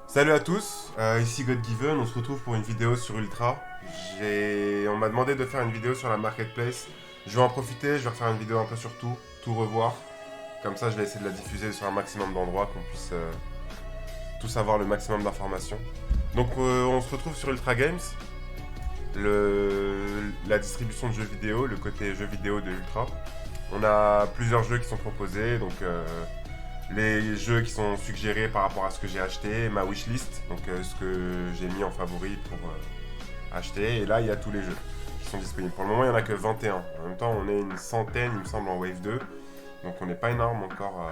Salut à tous, ici GodGiven, on se retrouve pour une vidéo sur Ultra. On m'a demandé de faire une vidéo sur la marketplace. Je vais en profiter, je vais refaire une vidéo un peu sur tout revoir. Comme ça je vais essayer de la diffuser sur un maximum d'endroits, qu'on puisse tous avoir le maximum d'informations. Donc on se retrouve sur Ultra Games, la distribution de jeux vidéo, le côté jeux vidéo de Ultra. On a plusieurs jeux qui sont proposés, donc les jeux qui sont suggérés par rapport à ce que j'ai acheté, ma wishlist, donc ce que j'ai mis en favori pour acheter. Et là, il y a tous les jeux qui sont disponibles. Pour le moment, il n'y en a que 21. En même temps, on est une centaine, il me semble, en Wave 2. Donc on n'est pas énorme encore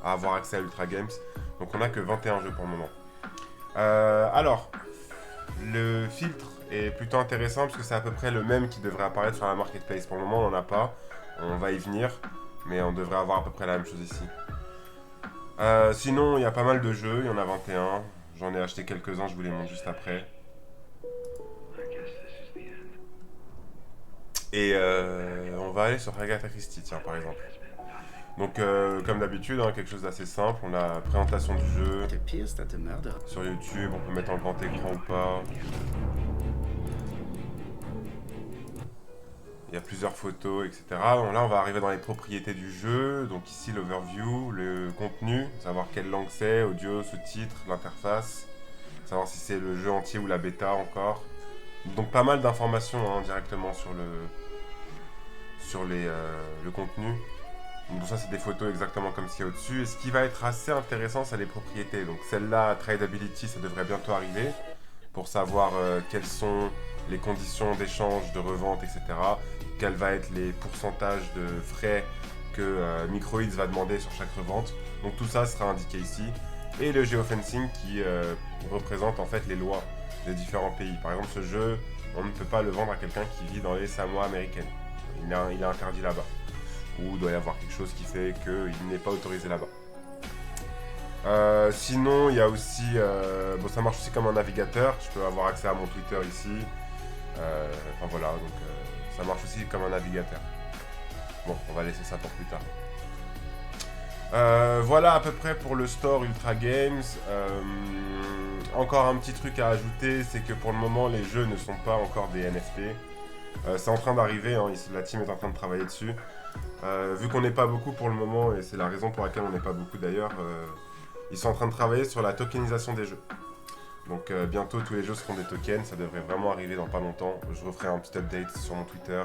à avoir accès à Ultra Games. Donc on n'a que 21 jeux pour le moment. Alors, le filtre est plutôt intéressant parce que c'est à peu près le même qui devrait apparaître sur la marketplace. Pour le moment, on n'en a pas. On va y venir. Mais on devrait avoir à peu près la même chose ici. Sinon, il y a pas mal de jeux, il y en a 21. J'en ai acheté quelques-uns, je vous les montre juste après. Et on va aller sur Agatha Christie, tiens, par exemple. Donc, comme d'habitude, hein, quelque chose d'assez simple. On a la présentation du jeu. Sur YouTube, on peut mettre en grand écran ou pas. Il y a plusieurs photos, etc. Donc là, on va arriver dans les propriétés du jeu. Donc ici, l'overview, le contenu, savoir quelle langue c'est, audio, sous-titres, l'interface, savoir si c'est le jeu entier ou la bêta encore. Donc pas mal d'informations hein, directement sur le contenu. Donc ça, c'est des photos exactement comme ce qu'il y a au-dessus. Et ce qui va être assez intéressant, c'est les propriétés. Donc celle-là, Tradability, ça devrait bientôt arriver pour savoir quelles sont les conditions d'échange, de revente, etc. Quels vont être les pourcentages de frais que Microids va demander sur chaque revente. Donc tout ça sera indiqué ici. Et le geofencing qui représente en fait les lois des différents pays. Par exemple, ce jeu, on ne peut pas le vendre à quelqu'un qui vit dans les Samoa américaines. Il est interdit là-bas. Ou il doit y avoir quelque chose qui fait qu'il n'est pas autorisé là-bas. Sinon, il y a aussi... bon, ça marche aussi comme un navigateur. Je peux avoir accès à mon Twitter ici. Enfin voilà, donc ça marche aussi comme un navigateur. Bon, on va laisser ça pour plus tard. Voilà à peu près pour le store Ultra Games. Encore un petit truc à ajouter, c'est que pour le moment, les jeux ne sont pas encore des NFT. C'est en train d'arriver, hein, ici, la team est en train de travailler dessus. Vu qu'on n'est pas beaucoup pour le moment, et c'est la raison pour laquelle on n'est pas beaucoup d'ailleurs, ils sont en train de travailler sur la tokenisation des jeux. Donc bientôt tous les jeux seront des tokens, ça devrait vraiment arriver dans pas longtemps. Je referai un petit update sur mon Twitter,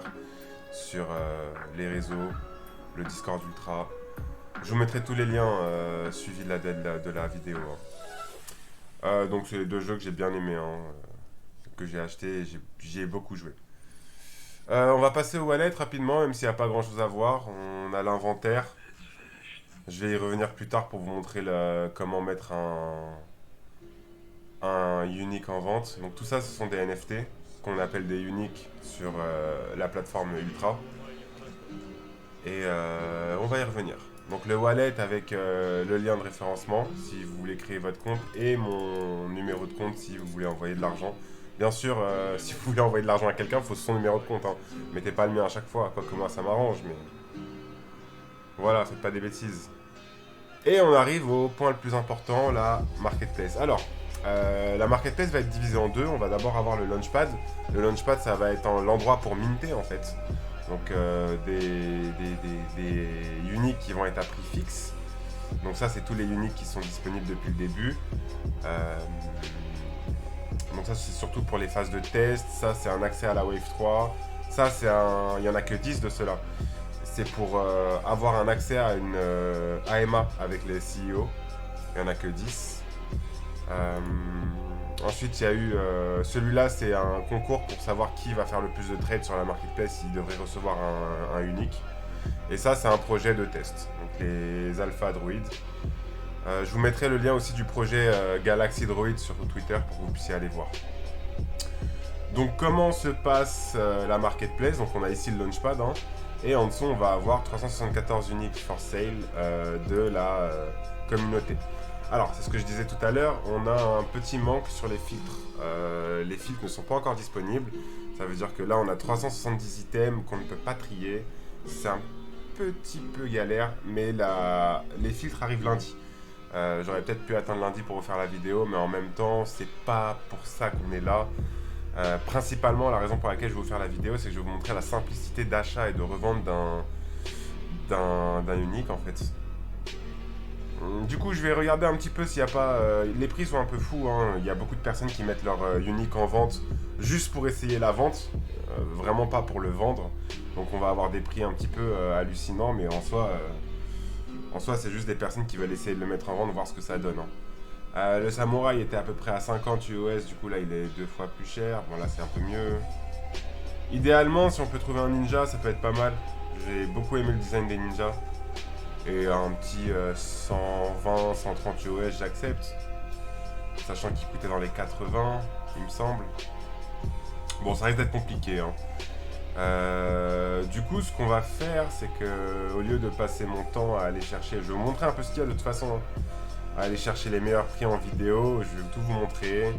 sur les réseaux, le Discord Ultra. Je vous mettrai tous les liens suivis de la vidéo. Hein. Donc c'est les deux jeux que j'ai bien aimés, hein, que j'ai acheté et j'y ai beaucoup joué. On va passer au wallet rapidement, même s'il n'y a pas grand chose à voir. On a l'inventaire. Je vais y revenir plus tard pour vous montrer comment mettre un unique en vente. Donc tout ça, ce sont des NFT, qu'on appelle des uniques sur la plateforme Ultra. Et on va y revenir. Donc le wallet avec le lien de référencement, si vous voulez créer votre compte, et mon numéro de compte si vous voulez envoyer de l'argent. Bien sûr, si vous voulez envoyer de l'argent à quelqu'un, il faut son numéro de compte. Hein. Mettez pas le mien à chaque fois, quoique moi ça m'arrange, mais... Voilà, faites pas des bêtises. Et on arrive au point le plus important, la marketplace. Alors, la marketplace va être divisée en deux. On va d'abord avoir le launchpad. Le launchpad, ça va être l'endroit pour minter en fait. Donc des uniques qui vont être à prix fixe. Donc ça, c'est tous les uniques qui sont disponibles depuis le début. Donc ça, c'est surtout pour les phases de test. Ça, c'est un accès à la Wave 3. Ça, il n'y en a que 10 de ceux-là. C'est pour avoir un accès à une AMA avec les CEO. Il n'y en a que 10. Ensuite, il y a eu celui-là, c'est un concours pour savoir qui va faire le plus de trades sur la marketplace. Il devrait recevoir un unique. Et ça, c'est un projet de test. Donc les Alpha Droid. Je vous mettrai le lien aussi du projet Galaxy Droid sur Twitter pour que vous puissiez aller voir. Donc comment se passe la marketplace? Donc on a ici le launchpad. Hein, et en dessous, on va avoir 374 uniques for sale de la communauté. Alors, c'est ce que je disais tout à l'heure, on a un petit manque sur les filtres. Les filtres ne sont pas encore disponibles. Ça veut dire que là, on a 370 items qu'on ne peut pas trier. C'est un petit peu galère, mais les filtres arrivent lundi. J'aurais peut-être pu attendre lundi pour refaire la vidéo, mais en même temps, c'est pas pour ça qu'on est là. Principalement, la raison pour laquelle je vais vous faire la vidéo, c'est que je vais vous montrer la simplicité d'achat et de revente d'un unique en fait. Du coup, je vais regarder un petit peu s'il n'y a pas... les prix sont un peu fous, hein. Il y a beaucoup de personnes qui mettent leur unique en vente juste pour essayer la vente, vraiment pas pour le vendre. Donc on va avoir des prix un petit peu hallucinants, mais en soi, c'est juste des personnes qui veulent essayer de le mettre en vente, voir ce que ça donne, hein. Le samouraï était à peu près à 50 US, du coup là il est 2 fois plus cher. Bon là c'est un peu mieux. Idéalement, si on peut trouver un ninja, ça peut être pas mal. J'ai beaucoup aimé le design des ninjas. Et un petit 120, 130 US, j'accepte. Sachant qu'il coûtait dans les 80, il me semble. Bon, ça risque d'être compliqué, hein. Du coup, ce qu'on va faire, c'est que au lieu de passer mon temps à aller chercher, je vais vous montrer un peu ce qu'il y a de toute façon, hein, à aller chercher les meilleurs prix en vidéo. Je vais tout vous montrer.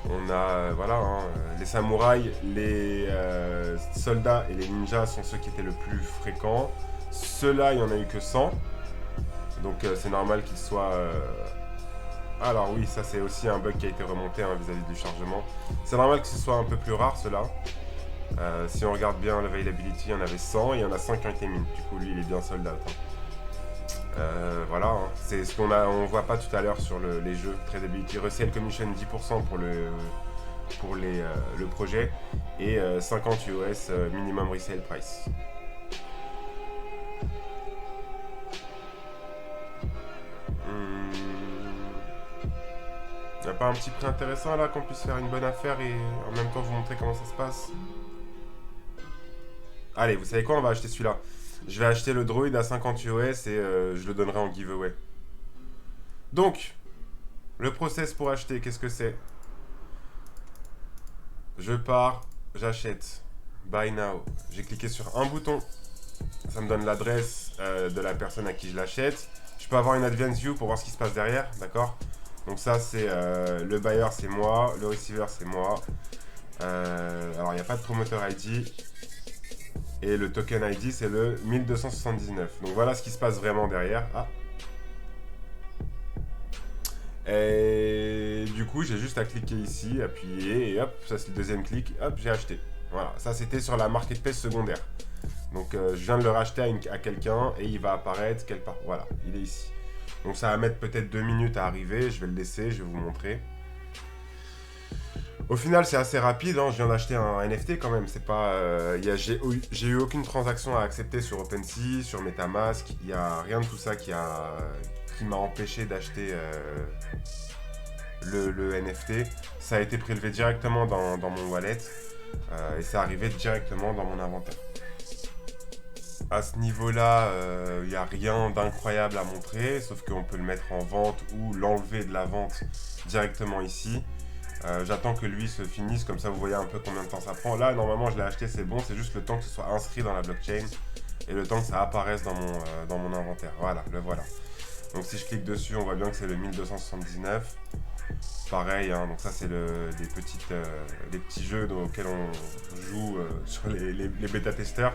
On a, voilà, hein, les samouraïs, les soldats et les ninjas sont ceux qui étaient le plus fréquents. Ceux-là, il n'y en a eu que 100. Donc c'est normal qu'ils soient... Alors oui, ça c'est aussi un bug qui a été remonté, hein, vis-à-vis du chargement. C'est normal que ce soit un peu plus rare, ceux-là. Si on regarde bien l'availability, il y en avait 100 et il y en a 5 qui ont été mis. Du coup, lui, il est bien sold out, hein. Voilà, hein. C'est ce on voit pas tout à l'heure sur les jeux. Tradability, Resale Commission 10% pour le projet et 50 US minimum resale price. Y a pas un petit prix intéressant là qu'on puisse faire une bonne affaire et en même temps vous montrer comment ça se passe? Allez, vous savez quoi, on va acheter celui-là. Je vais acheter le droïde à 50 US et je le donnerai en giveaway. Donc, le process pour acheter, qu'est-ce que c'est? Je pars, j'achète. Buy now. J'ai cliqué sur un bouton. Ça me donne l'adresse de la personne à qui je l'achète. Je peux avoir une advance view pour voir ce qui se passe derrière, d'accord? Donc ça, c'est le buyer, c'est moi. Le receiver, c'est moi. Alors, il n'y a pas de promoteur ID. Et le token ID, c'est le 1279. Donc voilà ce qui se passe vraiment derrière. Ah. Et du coup, j'ai juste à cliquer ici, appuyer, et hop, ça c'est le deuxième clic, hop, j'ai acheté. Voilà, ça c'était sur la marketplace secondaire. Donc je viens de le racheter à quelqu'un et il va apparaître quelque part. Voilà, il est ici. Donc ça va mettre peut-être 2 minutes à arriver, je vais le laisser, je vais vous montrer. Au final, c'est assez rapide, hein. Je viens d'acheter un NFT quand même. C'est pas, j'ai eu aucune transaction à accepter sur OpenSea, sur MetaMask. Il n'y a rien de tout ça qui m'a empêché d'acheter le NFT. Ça a été prélevé directement dans mon wallet et c'est arrivé directement dans mon inventaire. À ce niveau-là, il n'y a rien d'incroyable à montrer, sauf qu'on peut le mettre en vente ou l'enlever de la vente directement ici. J'attends que lui se finisse, comme ça vous voyez un peu combien de temps ça prend. Là, normalement, je l'ai acheté, c'est bon, c'est juste le temps que ce soit inscrit dans la blockchain et le temps que ça apparaisse dans mon inventaire. Voilà, le voilà. Donc si je clique dessus, on voit bien que c'est le 1279. Pareil, hein, donc ça c'est les petits jeux auxquels on joue sur les bêta-testeurs.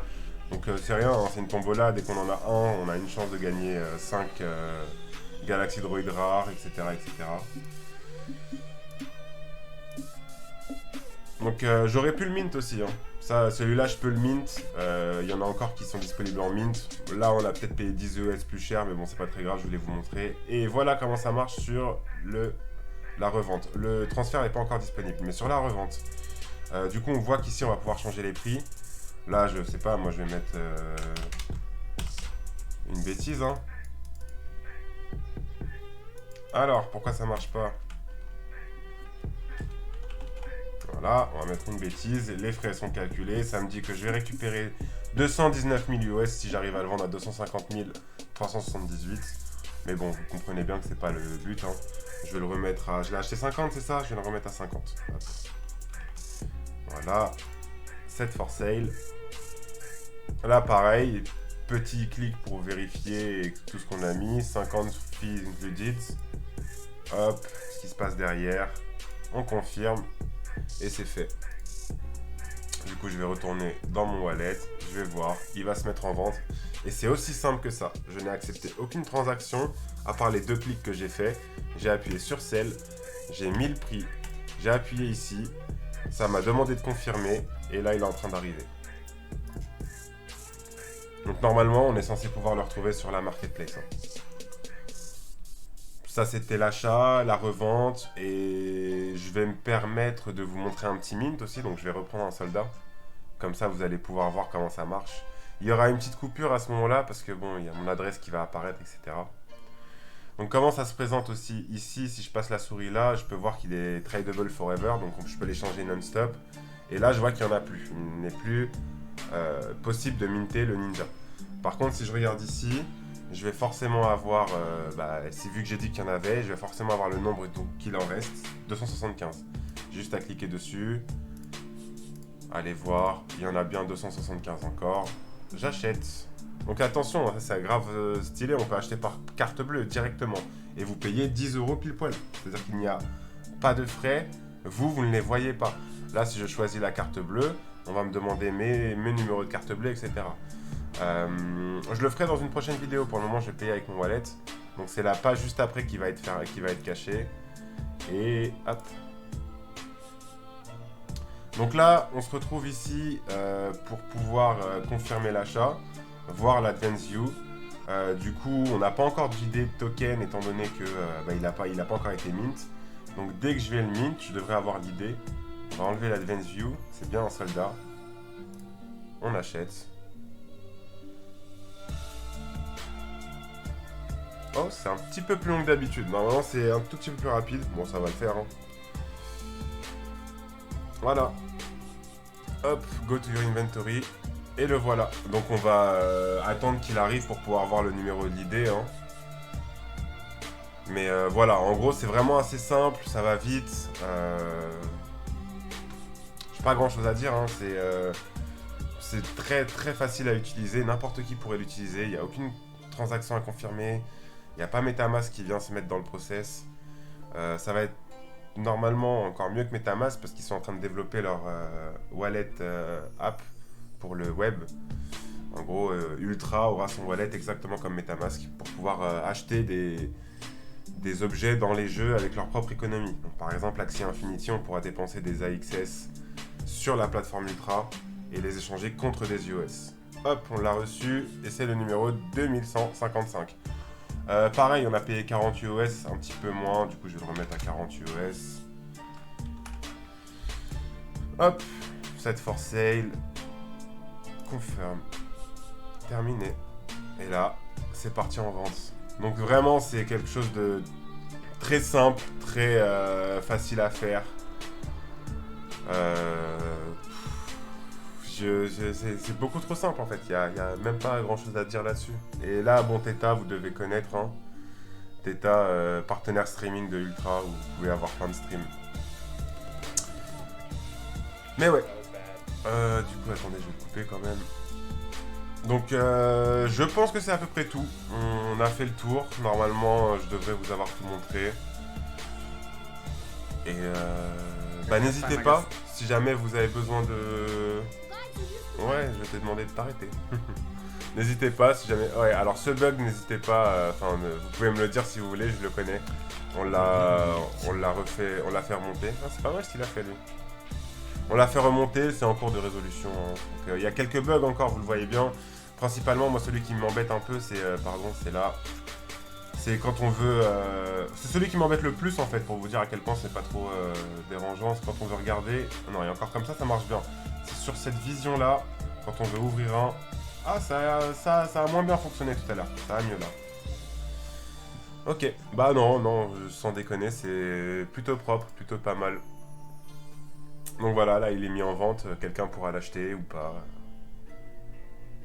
Donc c'est rien, hein, c'est une tombola, dès qu'on en a un, on a une chance de gagner 5 Galaxy Droid rares, etc. etc. Donc j'aurais pu le mint aussi, hein. Ça, celui-là je peux le mint, il y en a encore qui sont disponibles en mint. Là on a peut-être payé 10 US plus cher, mais bon c'est pas très grave, je voulais vous montrer. Et voilà comment ça marche sur la revente. Le transfert n'est pas encore disponible, mais sur la revente. Du coup on voit qu'ici on va pouvoir changer les prix. Là je sais pas, moi je vais mettre une bêtise, hein. Alors pourquoi ça marche pas? Voilà, on va mettre une bêtise, les frais sont calculés, ça me dit que je vais récupérer 219 000 US si j'arrive à le vendre à 250 378. Mais bon, vous comprenez bien que c'est pas le but, hein. Je vais le remettre à... Je l'ai acheté 50, c'est ça? Je vais le remettre à 50. Hop. Voilà, set for sale. Là pareil, petit clic pour vérifier tout ce qu'on a mis, 50 fees included. Hop, ce qui se passe derrière, on confirme. Et c'est fait. Du coup, je vais retourner dans mon wallet. Je vais voir. Il va se mettre en vente. Et c'est aussi simple que ça. Je n'ai accepté aucune transaction, à part les 2 clics que j'ai fait. J'ai appuyé sur Sell, j'ai mis le prix, j'ai appuyé ici, ça m'a demandé de confirmer, et là il est en train d'arriver. Donc normalement, on est censé pouvoir le retrouver sur la marketplace. Ça, c'était l'achat, la revente, et je vais me permettre de vous montrer un petit mint aussi, donc je vais reprendre un soldat. Comme ça, vous allez pouvoir voir comment ça marche. Il y aura une petite coupure à ce moment-là, parce que bon, il y a mon adresse qui va apparaître, etc. Donc comment ça se présente aussi ici, si je passe la souris là, je peux voir qu'il est tradable forever, donc je peux l'échanger non-stop. Et là, je vois qu'il n'y en a plus. Il n'est plus possible de minter le ninja. Par contre, si je regarde ici, je vais forcément avoir, c'est vu que j'ai dit qu'il y en avait, je vais forcément avoir le nombre qu'il en reste, 275. J'ai juste à cliquer dessus. Allez voir, il y en a bien 275 encore. J'achète. Donc attention, c'est grave stylé, on peut acheter par carte bleue directement. Et vous payez 10 € pile poil. C'est-à-dire qu'il n'y a pas de frais, vous ne les voyez pas. Là, si je choisis la carte bleue, on va me demander mes numéros de carte bleue, etc. Je le ferai dans une prochaine vidéo. Pour le moment, je vais payer avec mon wallet. Donc c'est la page juste après qui va être cachée. Et hop. Donc là, on se retrouve ici pour pouvoir confirmer l'achat, voir l'Advance View. Du coup, on n'a pas encore d'idée de token étant donné que il n'a pas encore été mint. Donc dès que je vais le mint, je devrais avoir l'idée. On va enlever l'Advance View, c'est bien un soldat. On achète. Oh, c'est un petit peu plus long que d'habitude. Normalement, c'est un tout petit peu plus rapide. Bon, ça va le faire. Hein. Voilà. Hop, go to your inventory. Et le voilà. Donc on va attendre qu'il arrive pour pouvoir voir le numéro de l'idée. Hein. Mais voilà, en gros, c'est vraiment assez simple. Ça va vite. J'ai pas grand chose à dire. Hein. C'est très très facile à utiliser. N'importe qui pourrait l'utiliser. Il n'y a aucune transaction à confirmer. Il n'y a pas MetaMask qui vient se mettre dans le process. Ça va être normalement encore mieux que MetaMask parce qu'ils sont en train de développer leur wallet app pour le web. En gros, Ultra aura son wallet exactement comme MetaMask pour pouvoir acheter des objets dans les jeux avec leur propre économie. Donc, par exemple, Axie Infinity, on pourra dépenser des AXS sur la plateforme Ultra et les échanger contre des US. Hop, on l'a reçu et c'est le numéro 2155. Pareil, on a payé 40 US, un petit peu moins, du coup je vais le remettre à 40 US. Hop, set for sale, confirm, terminé. Et là, c'est parti en vente. Donc vraiment, c'est quelque chose de très simple, très facile à faire. C'est beaucoup trop simple en fait, il n'y a même pas grand chose à dire là-dessus. Et là, bon, Theta, vous devez connaître. Hein. Theta, partenaire streaming de Ultra, où vous pouvez avoir plein de streams. Mais ouais. Du coup, attendez, je vais le couper quand même. Donc, je pense que c'est à peu près tout. On a fait le tour. Normalement, je devrais vous avoir tout montré. Et n'hésitez pas, si jamais vous avez besoin de... Ouais, je vais te demander de t'arrêter. N'hésitez pas, si jamais... Ouais, alors ce bug, n'hésitez pas... vous pouvez me le dire si vous voulez, je le connais. On l'a refait... On l'a fait remonter. Ah, c'est pas mal ce qu'il a fait, lui. On l'a fait remonter, c'est en cours de résolution. Hein. Donc, il y a quelques bugs encore, vous le voyez bien. Principalement, moi, celui qui m'embête un peu, c'est... c'est là. C'est quand on veut... C'est celui qui m'embête le plus, en fait, pour vous dire à quel point c'est pas trop dérangeant. C'est quand on veut regarder... Non, et encore comme ça marche bien. C'est sur cette vision-là, quand on veut ouvrir un... Ah, ça a moins bien fonctionné tout à l'heure. Ça va mieux, là. Ok. Bah non, sans déconner, c'est plutôt propre, plutôt pas mal. Donc voilà, là, il est mis en vente. Quelqu'un pourra l'acheter ou pas.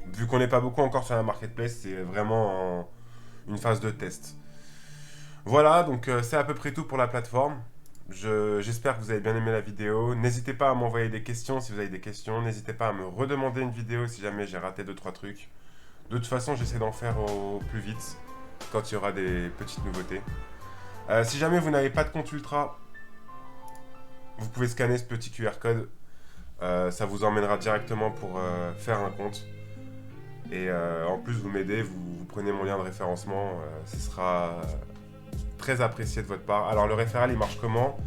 Vu qu'on n'est pas beaucoup encore sur la marketplace, c'est vraiment une phase de test. Voilà, donc c'est à peu près tout pour la plateforme. J'espère que vous avez bien aimé la vidéo. N'hésitez pas à m'envoyer des questions si vous avez des questions. N'hésitez pas à me redemander une vidéo si jamais j'ai raté 2-3 trucs. De toute façon, j'essaie d'en faire au plus vite quand il y aura des petites nouveautés. Si jamais vous n'avez pas de compte Ultra, vous pouvez scanner ce petit QR code. Ça vous emmènera directement pour faire un compte. Et en plus, vous m'aidez, vous prenez mon lien de référencement, ce sera très apprécié de votre part. Alors, le référal, il marche comment?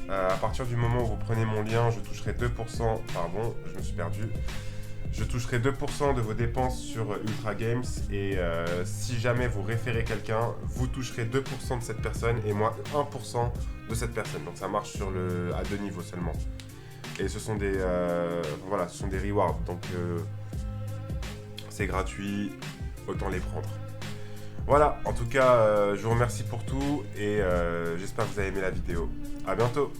À partir du moment où vous prenez mon lien, je toucherai 2%, pardon, je me suis perdu. Je toucherai 2% de vos dépenses sur Ultra Games et si jamais vous référez quelqu'un, vous toucherez 2% de cette personne et moi 1% de cette personne. Donc ça marche à 2 niveaux seulement. Et ce sont des, voilà, ce sont des rewards. Donc c'est gratuit, autant les prendre. Voilà, en tout cas, je vous remercie pour tout et j'espère que vous avez aimé la vidéo. À bientôt!